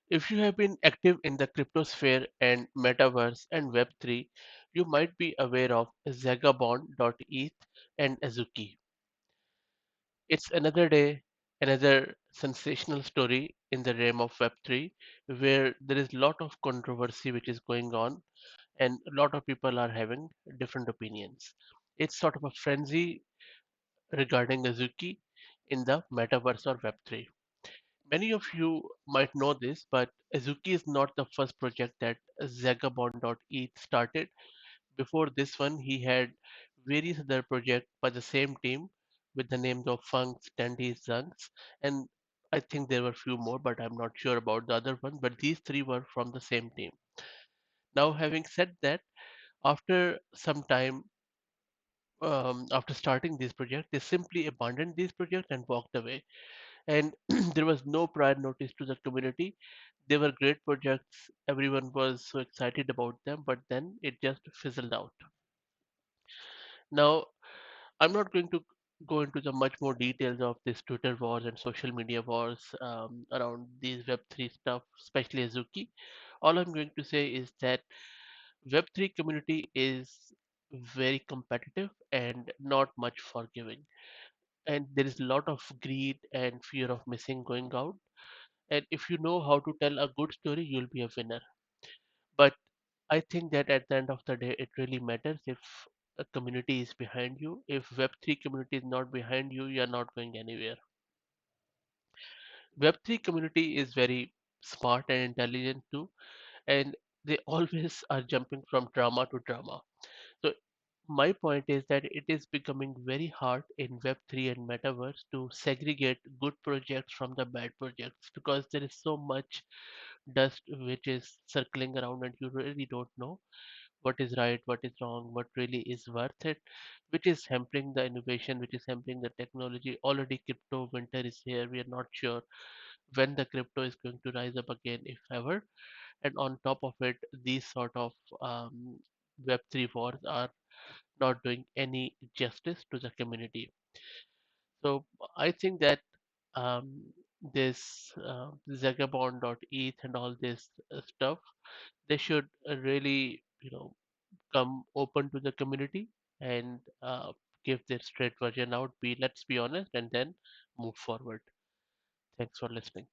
If you have been active in the cryptosphere and metaverse and Web3, you might be aware of ZAGABOND.eth and Azuki. It's another day, another sensational story in the realm of Web3 where there is a lot of controversy which is going on and a lot of people are having different opinions. It's sort of a frenzy regarding Azuki in the metaverse or Web3. Many of you might know this, but Azuki is not the first project that Zagabond.eth started. Before this one, he had various other projects by the same team with the names of Funks, Dandies, Zunks, and I think there were few more, but I'm not sure about the other one. But these three were from the same team. Now, having said that, after some time, after starting this project, they simply abandoned this project and walked away. And there was no prior notice to the community. They were great projects. Everyone was so excited about them, but then it just fizzled out. Now, I'm not going to go into the much more details of this Twitter wars and social media wars around these Web3 stuff, especially Azuki. All I'm going to say is that Web3 community is very competitive and not much forgiving. And there is a lot of greed and fear of missing going out. And if you know how to tell a good story, you'll be a winner. But I think that at the end of the day, it really matters if a community is behind you. If Web3 community is not behind you, you're not going anywhere. Web3 community is very smart and intelligent too, and they always are jumping from drama to drama. So my point is that it is becoming very hard in Web3 and Metaverse to segregate good projects from the bad projects because there is so much dust which is circling around and you really don't know what is right, what is wrong, what really is worth it, which is hampering the innovation, which is hampering the technology. Already crypto winter is here. We are not sure when the crypto is going to rise up again, if ever. And on top of it, these sort of um, Web3 wars are not doing any justice to the community. So I think that this Zagabond.eth and all this stuff, they should really, come open to the community and give their straight version out. Let's be honest, and then move forward. Thanks for listening.